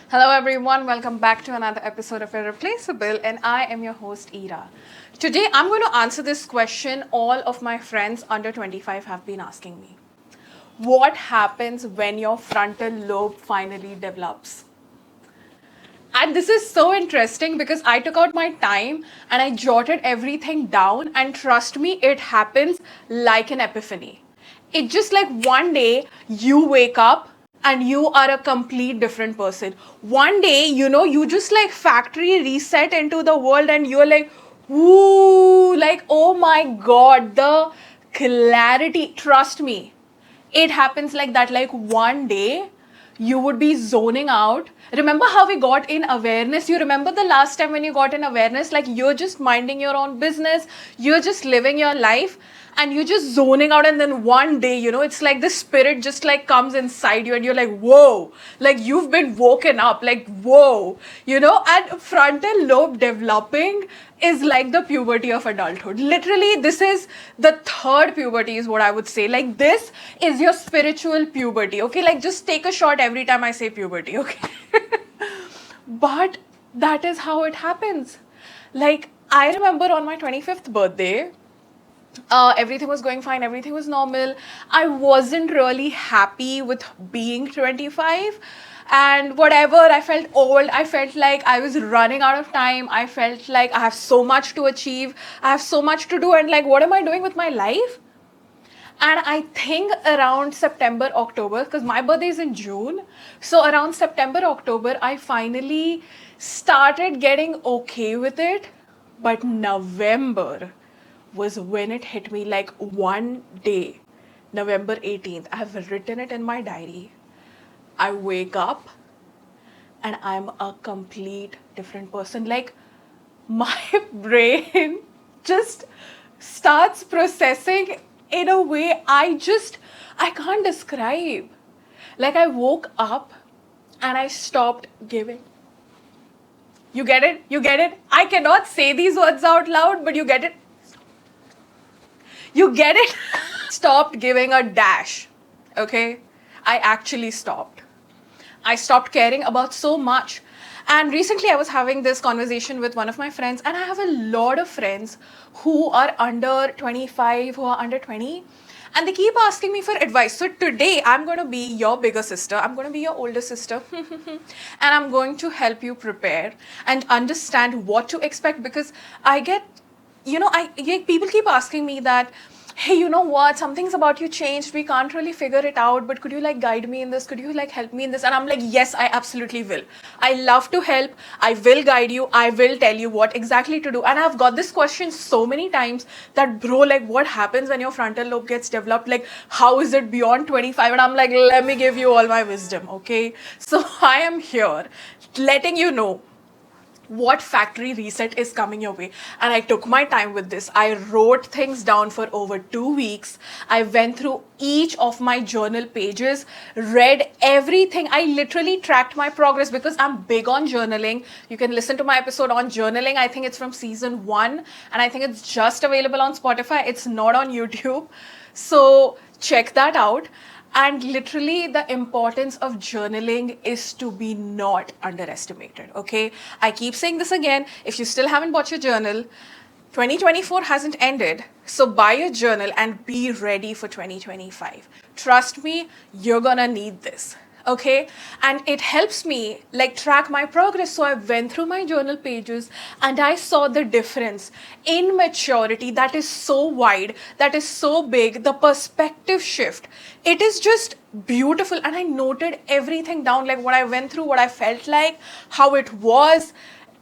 Hello everyone, welcome back to another episode of Irreplaceable, and I am your host Ira. Today I'm going to answer this question all of my friends under 25 have been asking me. What happens when your frontal lobe finally develops? And this is so interesting because I took out my time and I jotted everything down, and trust me, it happens like an epiphany. It's just like one day you wake up and you are a complete different person. One day, you just like factory reset into the world and you're like, ooh, like, oh my God, the clarity. Trust me, it happens like that. Like one day you would be zoning out. Remember how we got in awareness? You remember the last time when you got in awareness? Like you're just minding your own business, you're just living your life, and you're just zoning out. And then one day, it's like the spirit just like comes inside you, and you're like, whoa, like you've been woken up, like, whoa, and frontal lobe developing is like the puberty of adulthood. Literally, this is the third puberty, is what I would say. Like, this is your spiritual puberty, okay? Like, just take a shot every time I say puberty, okay? But that is how it happens. Like, I remember on my 25th birthday, everything was going fine, everything was normal. I wasn't really happy with being 25. And whatever, I felt old. I felt like I was running out of time. I felt like I have so much to achieve. I have so much to do. And like, what am I doing with my life? And I think around September, October, because my birthday is in June. So around September, October, I finally started getting okay with it. But November was when it hit me, like one day, November 18th. I have written it in my diary. I wake up and I'm a complete different person. Like my brain just starts processing in a way I can't describe. Like I woke up and I stopped giving. You get it? You get it? I cannot say these words out loud, but you get it? You get it? Stopped giving a dash. Okay? I actually stopped. I stopped caring about so much. And recently I was having this conversation with one of my friends, and I have a lot of friends who are under 25, who are under 20, and they keep asking me for advice. So today I'm going to be your bigger sister. I'm going to be your older sister. And I'm going to help you prepare and understand what to expect, because I get, people keep asking me that, hey, you know what, something's about you changed, we can't really figure it out, but could you like guide me in this, could you like help me in this? And I'm like, yes, I absolutely will. I love to help, I will guide you, I will tell you what exactly to do. And I've got this question so many times that, bro, like what happens when your frontal lobe gets developed? Like how is it beyond 25? And I'm like, let me give you all my wisdom, okay? So I am here letting you know what factory reset is coming your way. And I took my time with this. I wrote things down for over 2 weeks. I went through each of my journal pages, read everything. I literally tracked my progress because I'm big on journaling. You can listen to my episode on journaling. I think it's from season 1, and I think it's just available on Spotify. It's not on YouTube. So check that out. And literally, the importance of journaling is to be not underestimated, okay? I keep saying this again. If you still haven't bought your journal, 2024 hasn't ended. So buy a journal and be ready for 2025. Trust me, you're gonna need this. Okay, and it helps me like track my progress. So I went through my journal pages and I saw the difference in maturity that is so wide, that is so big, the perspective shift. It is just beautiful. And I noted everything down, like what I went through, what I felt like, how it was.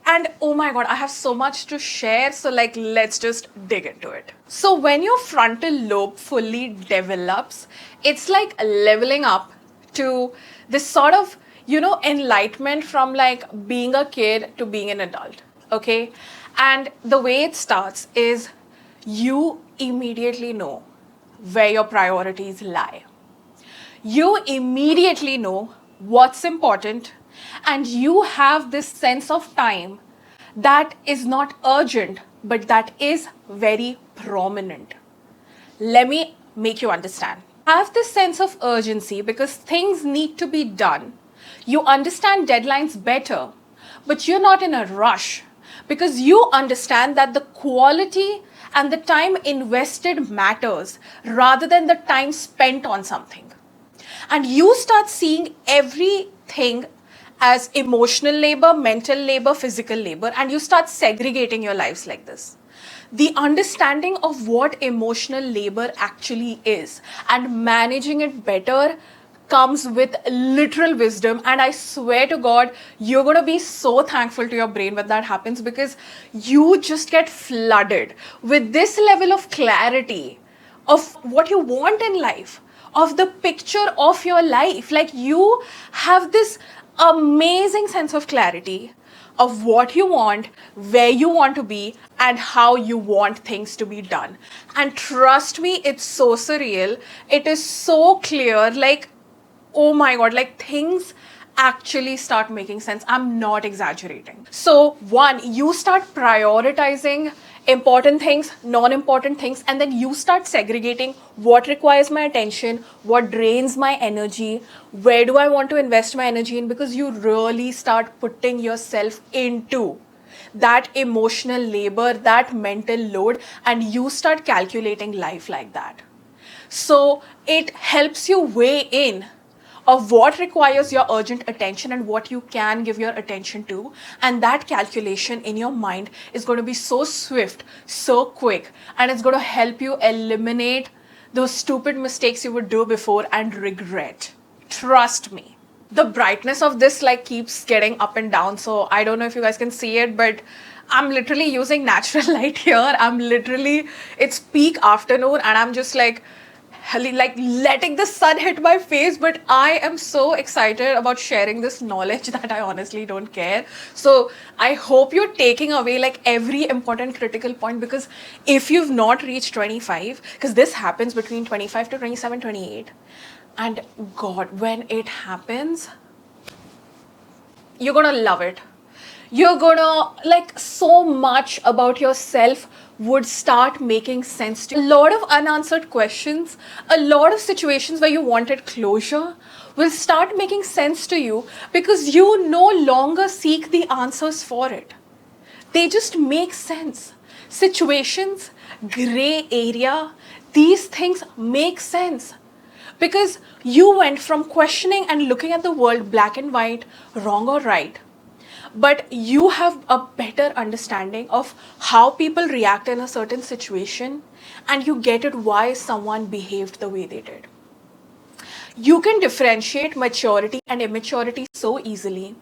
And oh my God, I have so much to share. So like, let's just dig into it. So when your frontal lobe fully develops, it's like leveling up to this sort of, enlightenment from like being a kid to being an adult, okay? And the way it starts is you immediately know where your priorities lie. You immediately know what's important, and you have this sense of time that is not urgent, but that is very prominent. Let me make you understand. Have this sense of urgency because things need to be done. You understand deadlines better, but you're not in a rush because you understand that the quality and the time invested matters rather than the time spent on something. And you start seeing everything as emotional labor, mental labor, physical labor, and you start segregating your lives like this. The understanding of what emotional labor actually is and managing it better comes with literal wisdom. And I swear to God, you're going to be so thankful to your brain when that happens, because you just get flooded with this level of clarity of what you want in life, of the picture of your life. Like, you have this amazing sense of clarity of what you want, where you want to be, and how you want things to be done. And trust me, it's so surreal. It is so clear. Like, oh my God, like things actually start making sense. I'm not exaggerating. So, one, you start prioritizing important things, non-important things, and then you start segregating what requires my attention, what drains my energy, where do I want to invest my energy in, because you really start putting yourself into that emotional labor, that mental load, and you start calculating life like that. So it helps you weigh in of what requires your urgent attention and what you can give your attention to. And that calculation in your mind is going to be so swift, so quick, and it's going to help you eliminate those stupid mistakes you would do before and regret. Trust me. The brightness of this like keeps getting up and down. So I don't know if you guys can see it, but I'm literally using natural light here. It's peak afternoon and I'm just like letting the sun hit my face, but I am so excited about sharing this knowledge that I honestly don't care. So I hope you're taking away like every important critical point, because if you've not reached 25, because this happens between 25 to 27, 28, and God, when it happens, you're gonna love it. You're gonna like so much about yourself would start making sense to you. A lot of unanswered questions, a lot of situations where you wanted closure will start making sense to you because you no longer seek the answers for it. They just make sense. Situations, gray area, these things make sense because you went from questioning and looking at the world black and white, wrong or right, but you have a better understanding of how people react in a certain situation, and you get it why someone behaved the way they did. You can differentiate maturity and immaturity so easily,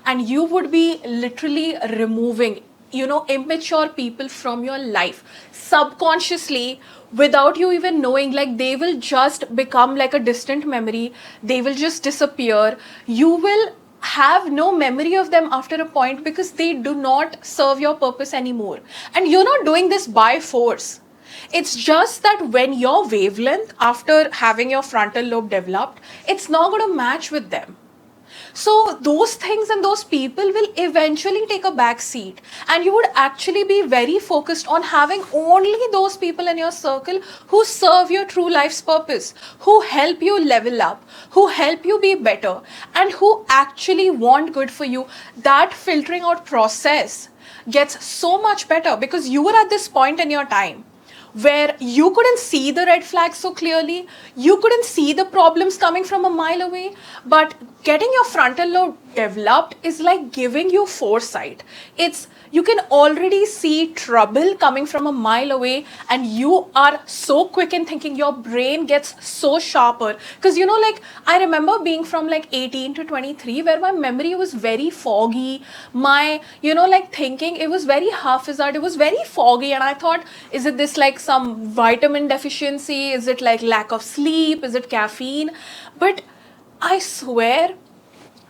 and you would be literally removing immature people from your life subconsciously without you even knowing. Like, they will just become like a distant memory, they will just disappear. You will have no memory of them after a point because they do not serve your purpose anymore. And you're not doing this by force. It's just that when your wavelength, after having your frontal lobe developed, it's not going to match with them. So those things and those people will eventually take a back seat, and you would actually be very focused on having only those people in your circle who serve your true life's purpose, who help you level up, who help you be better, and who actually want good for you. That filtering out process gets so much better because you were at this point in your time where you couldn't see the red flags so clearly, you couldn't see the problems coming from a mile away, but getting your frontal lobe developed is like giving you foresight. You can already see trouble coming from a mile away, and you are so quick in thinking. Your brain gets so sharper because like I remember being from like 18 to 23 where my memory was very foggy. My like thinking, it was very haphazard, it was very foggy, and I thought, is it this like some vitamin deficiency, is it like lack of sleep, is it caffeine? But I swear,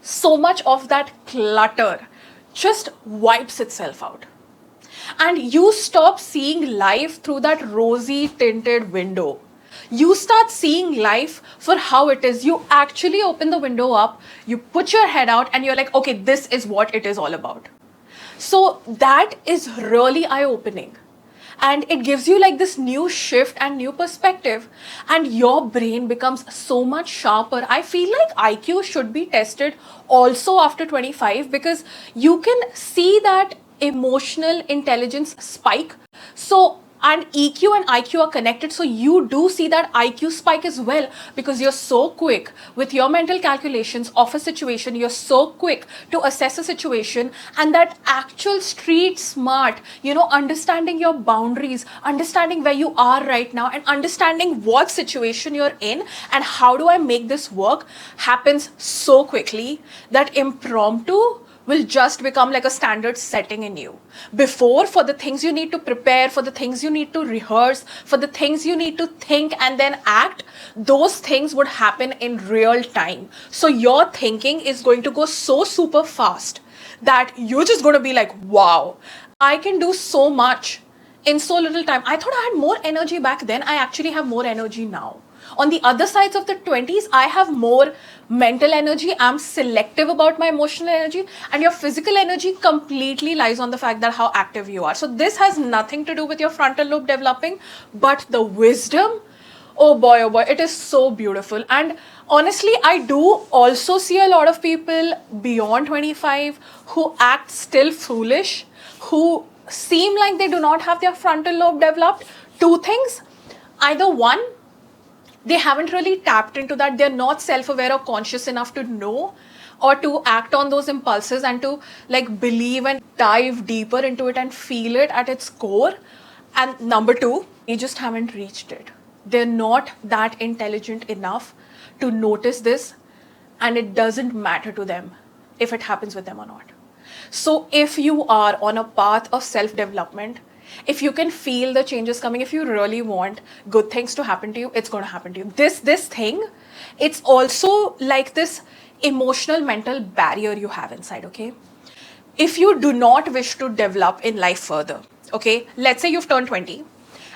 so much of that clutter just wipes itself out. And you stop seeing life through that rosy tinted window. You start seeing life for how it is. You actually open the window up, you put your head out, and you're like, okay, this is what it is all about. So that is really eye-opening. and it gives you like this new shift and new perspective, and your brain becomes so much sharper. I feel like IQ should be tested also after 25, because you can see that emotional intelligence spike. So, and EQ and IQ are connected, so you do see that IQ spike as well, because you're so quick with your mental calculations of a situation. You're so quick to assess a situation, and that actual street smart, understanding your boundaries, understanding where you are right now, and understanding what situation you're in and how do I make this work, happens so quickly that impromptu will just become like a standard setting in you. Before, for the things you need to prepare, for the things you need to rehearse, for the things you need to think and then act, those things would happen in real time. So your thinking is going to go so super fast that you're just going to be like, wow, I can do so much in so little time. I thought I had more energy back then. I actually have more energy now. On the other sides of the 20s, I have more mental energy. I'm selective about my emotional energy, and your physical energy completely lies on the fact that how active you are. So this has nothing to do with your frontal lobe developing, but the wisdom, oh boy, it is so beautiful. And honestly, I do also see a lot of people beyond 25 who act still foolish, who seem like they do not have their frontal lobe developed. Two things: either one, they haven't really tapped into that, they're not self-aware or conscious enough to know or to act on those impulses and to like believe and dive deeper into it and feel it at its core. And number two, they just haven't reached it. They're not that intelligent enough to notice this, and it doesn't matter to them if it happens with them or not. So if you are on a path of self-development, if you can feel the changes coming, if you really want good things to happen to you, it's going to happen to you. This thing, it's also like this emotional mental barrier you have inside, okay? If you do not wish to develop in life further, okay? Let's say you've turned 20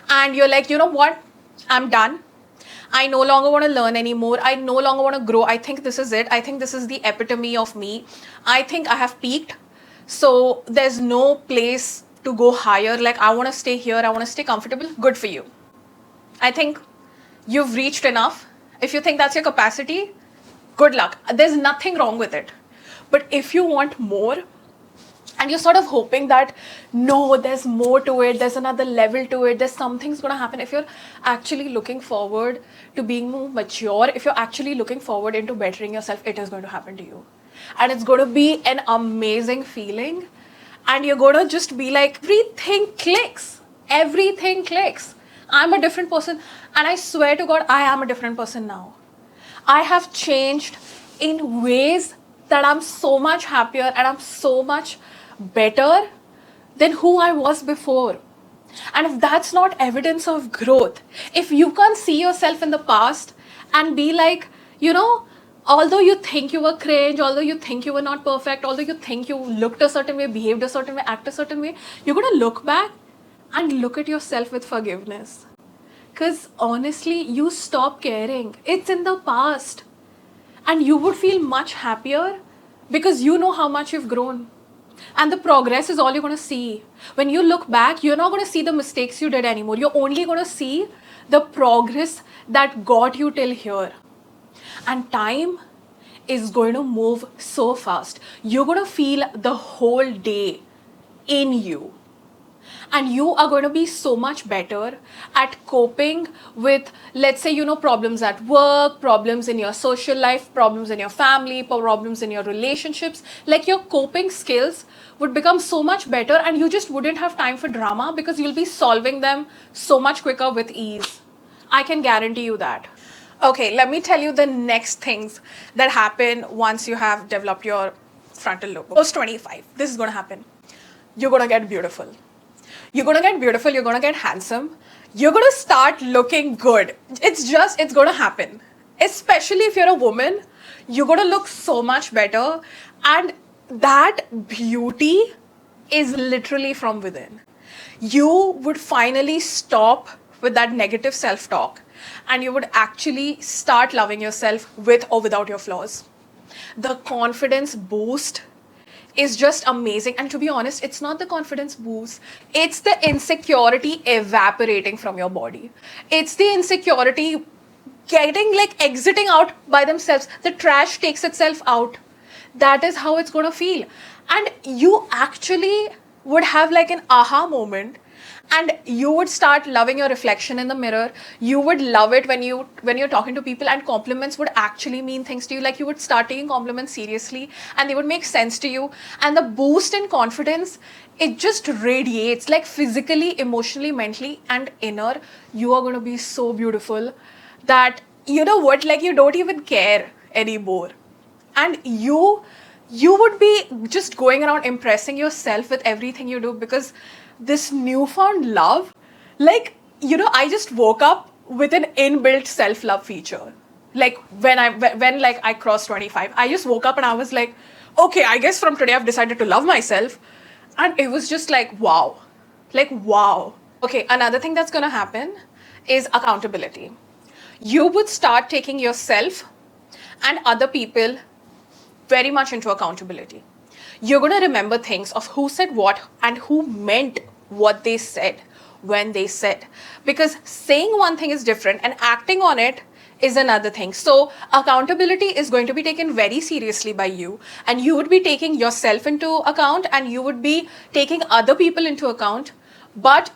and you're like, you know what? I'm done. I no longer want to learn anymore. I no longer want to grow. I think this is it. I think this is the epitome of me. I think I have peaked. So there's no place to go higher. Like, I want to stay here. I want to stay comfortable. Good for you. I think you've reached enough. If you think that's your capacity, good luck. There's nothing wrong with it. But if you want more, and you're sort of hoping that, no, there's more to it, there's another level to it, there's something's going to happen. If you're actually looking forward to being more mature, if you're actually looking forward into bettering yourself, it is going to happen to you. And it's going to be an amazing feeling. And you're going to just be like, everything clicks. Everything clicks. I'm a different person. And I swear to God, I am a different person now. I have changed in ways that I'm so much happier and I'm so much better than who I was before. And if that's not evidence of growth, if you can't see yourself in the past and be like, although you think you were cringe, although you think you were not perfect, although you think you looked a certain way, behaved a certain way, act a certain way, you're going to look back and look at yourself with forgiveness. Because honestly, you stop caring. It's in the past. And you would feel much happier because you know how much you've grown. And the progress is all you're going to see. When you look back, you're not going to see the mistakes you did anymore. You're only going to see the progress that got you till here. And time is going to move so fast. You're going to feel the whole day in you. And you are going to be so much better at coping with, let's say, problems at work, problems in your social life, problems in your family, problems in your relationships. Like, your coping skills would become so much better, and you just wouldn't have time for drama because you'll be solving them so much quicker with ease. I can guarantee you that. Okay, let me tell you the next things that happen once you have developed your frontal lobe. Post 25, this is going to happen. You're going to get beautiful. You're going to get beautiful. You're going to get handsome. You're going to start looking good. It's going to happen. Especially if you're a woman, you're going to look so much better. And that beauty is literally from within. You would finally stop with that negative self-talk, and you would actually start loving yourself with or without your flaws. The confidence boost is just amazing. And to be honest, it's not the confidence boost, it's the insecurity evaporating from your body. It's the insecurity getting like exiting out by themselves. The trash takes itself out. That is how it's going to feel. And you actually would have like an aha moment, and you would start loving your reflection in the mirror. You would love it when you're talking to people, and compliments would actually mean things to you. Like, you would start taking compliments seriously, and they would make sense to you. And the boost in confidence, it just radiates, like physically, emotionally, mentally, and inner. You are going to be so beautiful that, you know what, like, you don't even care anymore. And you would be just going around impressing yourself with everything you do, because this newfound love, like, you know, I just woke up with an inbuilt self-love feature. Like, when like I crossed 25, I just woke up and I was like, okay, I guess from today I've decided to love myself. And it was just like, wow. Like, wow. Okay, another thing that's gonna happen is accountability. You would start taking yourself and other people very much into accountability. You're going to remember things of who said what and who meant what they said when they said. Because saying one thing is different and acting on it is another thing. So accountability is going to be taken very seriously by you, and you would be taking yourself into account, and you would be taking other people into account. But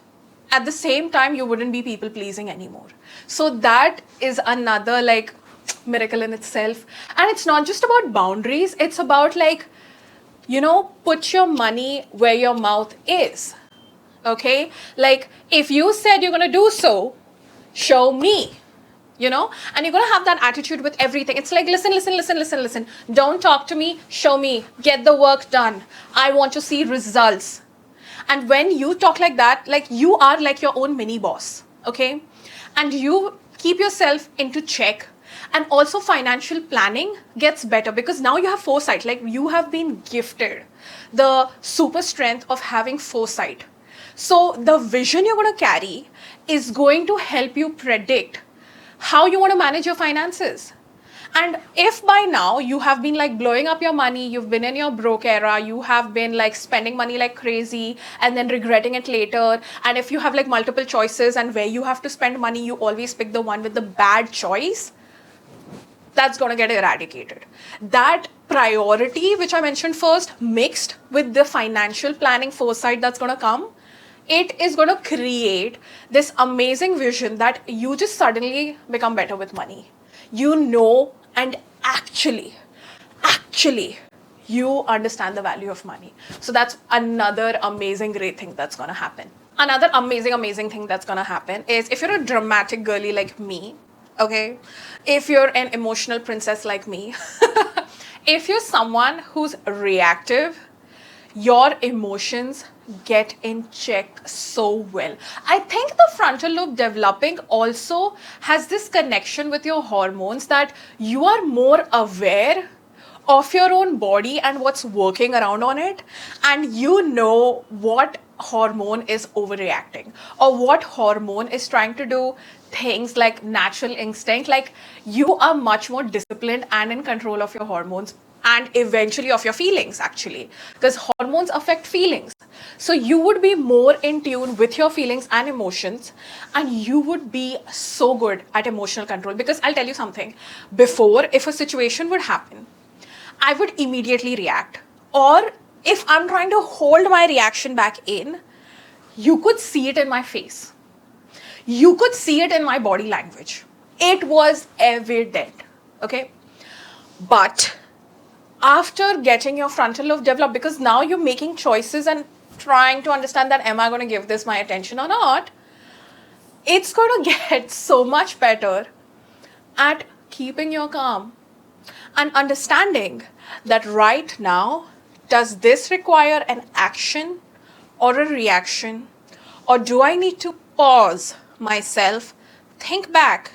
at the same time, you wouldn't be people pleasing anymore. So that is another like miracle in itself. And it's not just about boundaries, it's about like, you know, put your money where your mouth is. Okay? Like, if you said you're going to do so, show me. You know? And you're going to have that attitude with everything. It's like, listen. Don't talk to me, show me. Get the work done. I want to see results. And when you talk like that, like, you are like your own mini boss. Okay? And you keep yourself into check. And also financial planning gets better, because now you have foresight. Like, you have been gifted the super strength of having foresight. So the vision you're going to carry is going to help you predict how you want to manage your finances. And if by now you have been like blowing up your money, you've been in your broke era, you have been like spending money like crazy and then regretting it later. And if you have like multiple choices and where you have to spend money, you always pick the one with the bad choice. That's going to get eradicated. That priority, which I mentioned first, mixed with the financial planning foresight that's going to come, it is going to create this amazing vision that you just suddenly become better with money. You know, and actually, you understand the value of money. So that's another amazing, great thing that's going to happen. Another amazing thing that's going to happen is, if you're a dramatic girly like me, okay, if you're an emotional princess like me, if you're someone who's reactive, your emotions get in check so well. I think the frontal lobe developing also has this connection with your hormones, that you are more aware of your own body and what's working around on it, and you know what hormone is overreacting or what hormone is trying to do things like natural instinct. Like, you are much more disciplined and in control of your hormones, and eventually of your feelings, actually, because hormones affect feelings. So you would be more in tune with your feelings and emotions, and you would be so good at emotional control. Because I'll tell you something, before, if a situation would happen, I would immediately react. Or if I'm trying to hold my reaction back in, you could see it in my face. You could see it in my body language. It was evident. Okay? But after getting your frontal lobe developed, because now you're making choices and trying to understand that, am I going to give this my attention or not? It's going to get so much better at keeping your calm and understanding that right now, does this require an action or a reaction? Or do I need to pause myself, think back,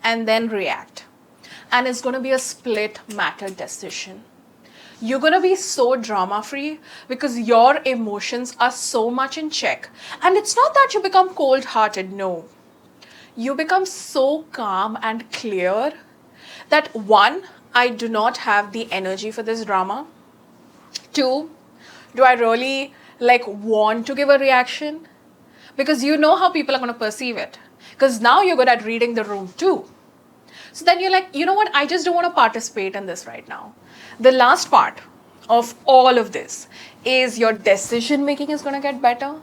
and then react? And it's going to be a split matter decision. You're going to be so drama free because your emotions are so much in check. And it's not that you become cold hearted, no. You become so calm and clear that, one, I do not have the energy for this drama. Two, do I really like want to give a reaction? Because you know how people are going to perceive it. Because now you're good at reading the room too. So then you're like, you know what, I just don't want to participate in this right now. The last part of all of this is your decision making is going to get better.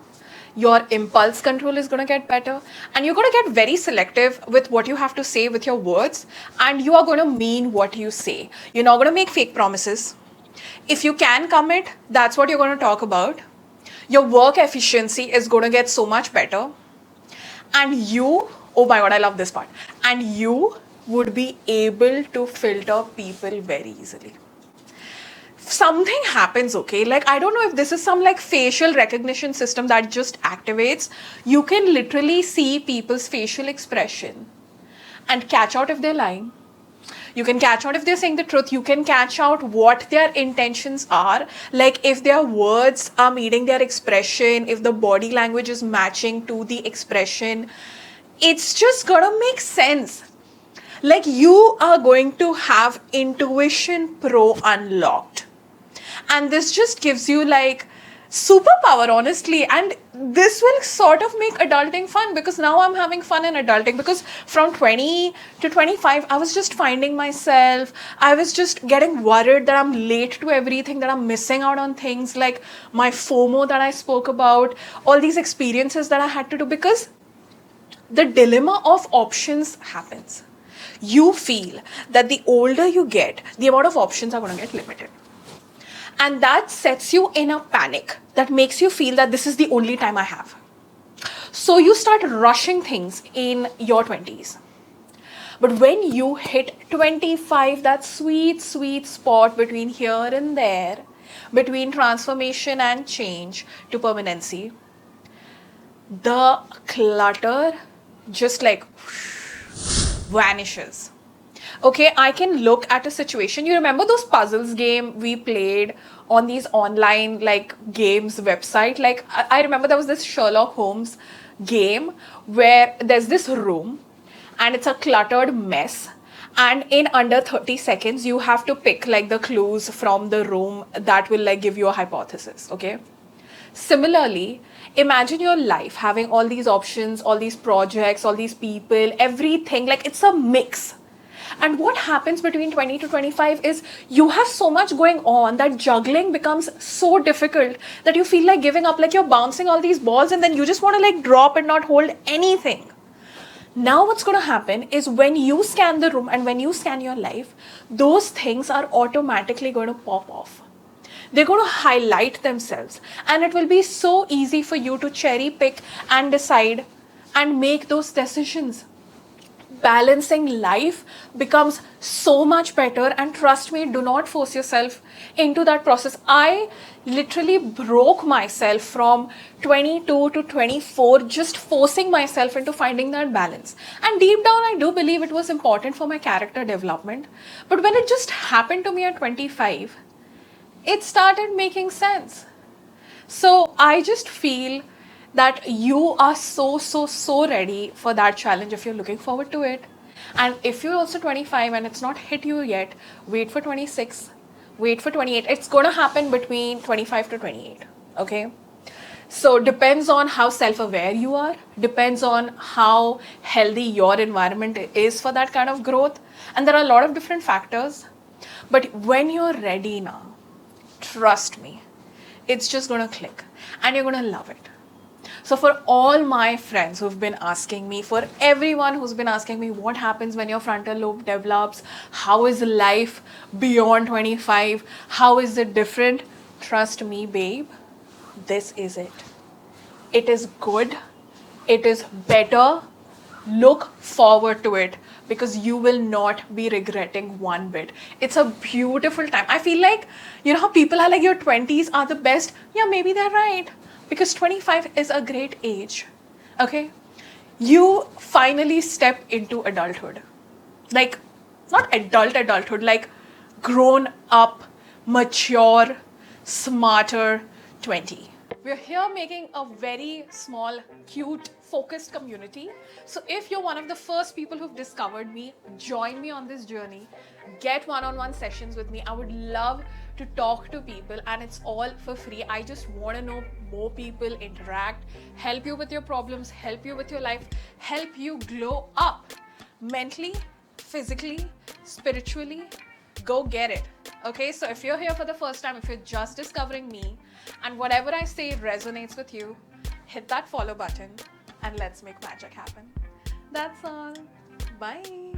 Your impulse control is going to get better. And you're going to get very selective with what you have to say with your words. And you are going to mean what you say. You're not going to make fake promises. If you can commit, that's what you're going to talk about. Your work efficiency is going to get so much better. And you, oh my God, I love this part. And you would be able to filter people very easily. Something happens, okay? Like, I don't know if this is some like facial recognition system that just activates. You can literally see people's facial expression and catch out if they're lying. You can catch out if they're saying the truth. You can catch out what their intentions are. Like if their words are meeting their expression, if the body language is matching to the expression, it's just gonna make sense. Like you are going to have Intuition Pro unlocked. And this just gives you like superpower, honestly. And this will sort of make adulting fun, because now I'm having fun in adulting, because from 20 to 25 I was just finding myself. I was just getting worried that I'm late to everything, that I'm missing out on things, like my FOMO that I spoke about, all these experiences that I had to do, because the dilemma of options happens. You feel that the older you get, the amount of options are going to get limited. And that sets you in a panic that makes you feel that this is the only time I have. So you start rushing things in your 20s. But when you hit 25, that sweet, sweet spot between here and there, between transformation and change to permanency, the clutter just like vanishes. Okay, I can look at a situation. You remember those puzzles game we played on these online like games website? Like I remember there was this Sherlock Holmes game where there's this room and it's a cluttered mess. And in under 30 seconds, you have to pick like the clues from the room that will like give you a hypothesis, okay? Similarly, imagine your life having all these options, all these projects, all these people, everything, like it's a mix. And what happens between 20 to 25 is you have so much going on that juggling becomes so difficult that you feel like giving up, like you're bouncing all these balls and then you just want to like drop and not hold anything. Now what's going to happen is when you scan the room and when you scan your life, those things are automatically going to pop off. They're going to highlight themselves, and it will be so easy for you to cherry pick and decide and make those decisions. Balancing life becomes so much better, and trust me, do not force yourself into that process. I literally broke myself from 22 to 24 just forcing myself into finding that balance, and deep down I do believe it was important for my character development. But when it just happened to me at 25, it started making sense. So I just feel that you are so ready for that challenge if you're looking forward to it. And if you're also 25 and it's not hit you yet, wait for 26, wait for 28. It's going to happen between 25 to 28, okay? So depends on how self-aware you are, depends on how healthy your environment is for that kind of growth. And there are a lot of different factors. But when you're ready now, trust me, it's just going to click and you're going to love it. So for all my friends who've been asking me, for everyone who's been asking me what happens when your frontal lobe develops, how is life beyond 25, how is it different? Trust me, babe, this is it. It is good. It is better. Look forward to it, because you will not be regretting one bit. It's a beautiful time. I feel like, you know how people are like, your 20s are the best. Yeah, maybe they're right. Because 25 is a great age, okay? You finally step into adulthood. Like, not adulthood, like grown up, mature, smarter 20. We're here making a very small, cute, focused community. So if you're one of the first people who've discovered me, join me on this journey. Get one-on-one sessions with me. I would love to talk to people, and it's all for free. I just want to know more people, interact, help you with your problems, help you with your life, help you glow up mentally, physically, spiritually. Go get it. Okay, so if you're here for the first time, if you're just discovering me, and whatever I say resonates with you, hit that follow button and let's make magic happen. That's all. Bye.